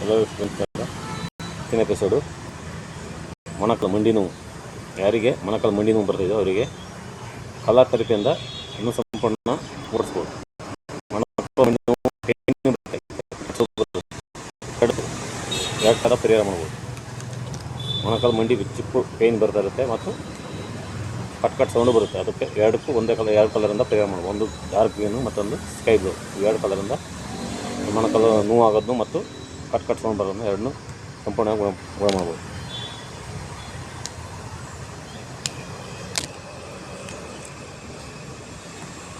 Hello friends, ಇವತ್ತಿನ episode ಮೊಣಕಾಲು ಮಂಡಿ ನೋವು. ಯಾರಿಗೆ ಮೊಣಕಾಲು ಮಂಡಿ ನೋವು ಬರ್ತಿದೆ ಅವರಿಗೆ ಕಲರ್ ಥೆರಪಿಯಿಂದ ಇನ್ನೂ ಸಂಪೂರ್ಣ ಓಡಿಸ್ಬೋದು. ಮೊಣಕಾಲು ಮಂಡಿ ನೋವು ಎರಡು ಥರ ಪರಿಹಾರ ಮಾಡ್ಬೋದು. ಮೊಣಕಾಲು ಮಂಡಿ ಚಿಪ್ಪು ಪೇಯ್ನ್ ಬರ್ತಾ ಇರುತ್ತೆ ಮತ್ತು ಕಟ್ ಸೌಂಡು ಬರುತ್ತೆ. ಅದಕ್ಕೆ ಎರಡಕ್ಕೂ ಒಂದೇ ಕಲರ್, ಎರಡು ಕಲರಿಂದ ಪರಿಹಾರ ಮಾಡ್ಬೋದು. ಒಂದು ಡಾರ್ಕ್ ಗ್ರೀನು, ಮತ್ತೊಂದು ಸ್ಕೈ ಬ್ಲೂ. ಎರಡು ಕಲರಿಂದ ಮೊಣಕಾಲು ನೋವು ಆಗೋದು ಮತ್ತು ಕಟ್ ಸೌಂಡ್ ಬರೋದನ್ನ ಎರಡನ್ನೂ ಸಂಪೂರ್ಣವಾಗಿ ಗುಣ ಮಾಡ್ಬೋದು.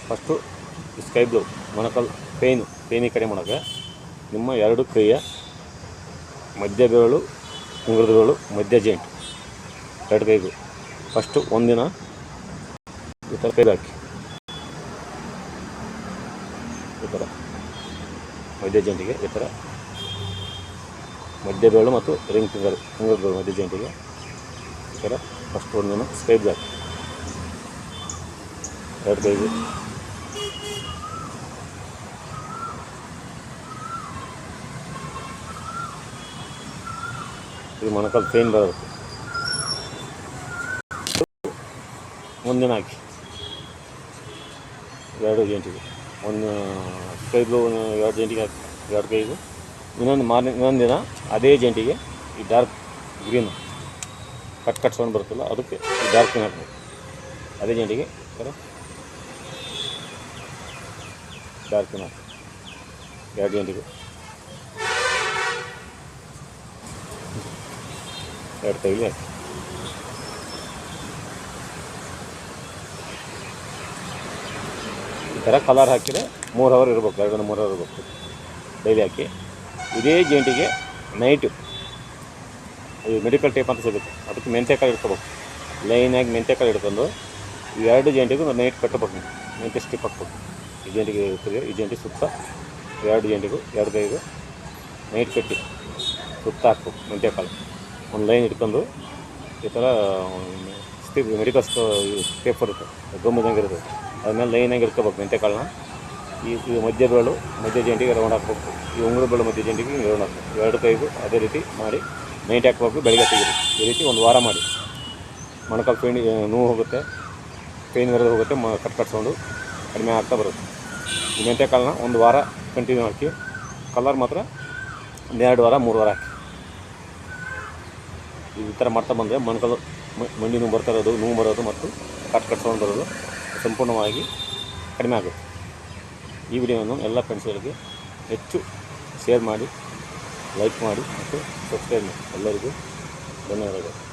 ಫಸ್ಟು ಸ್ಕೈ ಬ್ಲೂ ಮೊಣಕಾಲು ಪೇಯ್ನಿಗೆ ಕಡಿಮೆ ಮಾಡೋಕ್ಕೆ ನಿಮ್ಮ ಎರಡು ಕೈಯ ಮಧ್ಯ ಬೆರಳು, ಉಂಗುರದ ಬೆರಳು, ಮಧ್ಯ ಜಾಯಿಂಟ್ ಎರಡು ಕೈಗೂ ಫಸ್ಟು ಒಂದಿನ ಈ ಥರ ಕೈ ಹಾಕಿ, ಈ ಥರ ಮಧ್ಯ ಜಾಯಿಂಟಿಗೆ, ಈ ಥರ ಮಧ್ಯ ಬೆರಳು ಮತ್ತು ರಿಂಗ್ ಫಿಂಗರ್, ಉಂಗುರದ ಬೆರಳು ಮಧ್ಯ ಜಾಯಿಂಟಿಗೆ ಈ ಥರ ಫಸ್ಟ್ ಒಂದಿನ ಸ್ಕೈ ಬ್ಲೂ ಹಾಕಿ ಎರಡು ಕೈಗೂ. ಇದು ಮೊಣಕಾಲು ಪೇಯ್ನ್ ಬರುತ್ತೆ. ಒಂದಿನ ಹಾಕಿ ಎರಡು ಜಾಯಿಂಟಿಗೆ, ಒಂದು ಸ್ಕೈ ಬ್ಲೂ ಎರಡು ಜಾಯಿಂಟಿಗೆ ಹಾಕಿ ಎರಡು ಕೈಗೂ. ಇನ್ನೊಂದು ದಿನ ಅದೇ ಜಾಯಿಂಟಿಗೆ ಈ ಡಾರ್ಕ್ ಗ್ರೀನು ಕಟ್ ಸೌಂಡ್ ಬರುತ್ತಲ್ಲ, ಅದಕ್ಕೆ ಈ ಡಾರ್ಕ್ ಗ್ರೀನ್ ಹಾಕ್ಬೋದು. ಅದೇ ಜಾಯಿಂಟಿಗೆ ಡಾರ್ಕ್ ಗ್ರೀನ್ ಹಾಕಿ ಎರಡು ಜಾಯಿಂಟಿಗೆ ಎರಡು ಕೈಲಿ ಹಾಕಿ. ಈ ಥರ ಕಲರ್ ಹಾಕಿದರೆ 3 ಅವರ್ ಇರಬೇಕು, 2-3 ಅವರ್ ಇರಬೇಕು ಡೈಲಿ ಹಾಕಿ. ಇದೇ ಜಾಯಿಂಟಿಗೆ ನೈಟು ಈ ಮೆಡಿಕಲ್ ಟೇಪ್ ಅಂತ ಸಿಗುತ್ತೆ, ಅದಕ್ಕೆ ಮೆಂತ್ಯಕಾಳು ಇಟ್ಕೋಬೇಕು. ಲೈನಾಗಿ ಮೆಂತ್ಯಕಾಳು ಇಟ್ಕೊಂಡು ಈ ಎರಡು ಜಾಯಿಂಟಿಗೂ ನೈಟ್ ಕಟ್ಟಬೇಕು. ಮೆಂತ್ಯ ಸ್ಟಿಪ್ ಹಾಕ್ಬೇಕು. ಈ ಜಾಯಿಂಟಿಗೆ ಇರ್ತದೆ, ಈ ಜಾಯಿಂಟಿಗೆ ಸುತ್ತ ಎರಡು ಜಾಯಿಂಟಿಗೂ ಎರಡು ಕೈಗೂ ನೈಟ್ ಕಟ್ಟಿ ಸುತ್ತ ಹಾಕ್ಬೇಕು ಮೆಂತ್ಯಕಾಳು. ಒಂದು ಲೈನ್ ಇಟ್ಕೊಂಡು ಈ ಥರ ಮೆಡಿಕಲ್ ಟೇಪ್ ಬರುತ್ತೆ, ಗಮ್ಮದಂಗೆ ಇರುತ್ತೆ, ಅದ್ಮೇಲೆ ಲೈನಾಗಿ ಇಟ್ಕೋಬೇಕು ಮೆಂತ್ಯಕಾಳನ್ನ. ಈ ಮಧ್ಯ ಬೆರಳು ಮಧ್ಯ ಜಾಯಿಂಟಿಗೆ ರೌಂಡ್ ಹಾಕ್ಬೇಕು. ಈ ಉಂಗುರ ಬೆರಳು ಮಧ್ಯ ಜಾಯಿಂಟಿಗೆ ರೌಂಡ್ ಹಾಕ್ಬೇಕು. ಎರಡು ಕೈಗೂ ಅದೇ ರೀತಿ ಮಾಡಿ ನೈಟ್ ಹಾಕ್ಬೇಕು, ಬೆಳಗ್ಗೆ ತೆಗೀರಿ. ಈ ರೀತಿ ಒಂದು ವಾರ ಮಾಡಿ. ಮೊಣಕಾಲು ಪೇಯ್ನ್ ನೋವು ಹೋಗುತ್ತೆ, ಪೇಯ್ನ್ ಬರೋದು ಹೋಗುತ್ತೆ, ಕಟ್ ಸೌಂಡು ಕಡಿಮೆ ಆಗ್ತಾ ಬರುತ್ತೆ. ಈ ಮೆಂತ್ಯಕಾಳನ್ನ ಒಂದು ವಾರ ಕಂಟಿನ್ಯೂ ಹಾಕಿ. ಕಲರ್ ಮಾತ್ರ 2 ವಾರ 3 ವಾರ ಹಾಕಿ. ಈ ಥರ ಮಾಡ್ತಾ ಬಂದರೆ ಮೊಣಕಾಲು ಮಂಡಿ ನೋವು ಬರ್ತಾ ಇರೋದು, ನೋವು ಬರೋದು ಮತ್ತು ಕಟ್ ಸೌಂಡ್ ಬರೋದು ಸಂಪೂರ್ಣವಾಗಿ ಕಡಿಮೆ ಆಗುತ್ತೆ. ಈ ವಿಡಿಯೋವನ್ನು ಎಲ್ಲ ಫ್ರೆಂಡ್ಸ್ಗಳಿಗೆ ಹೆಚ್ಚು ಶೇರ್ ಮಾಡಿ, ಲೈಕ್ ಮಾಡಿ ಮತ್ತು ಸಬ್ಸ್ಕ್ರೈಬ್ ಮಾಡಿ. ಎಲ್ಲರಿಗೂ ಧನ್ಯವಾದಗಳು.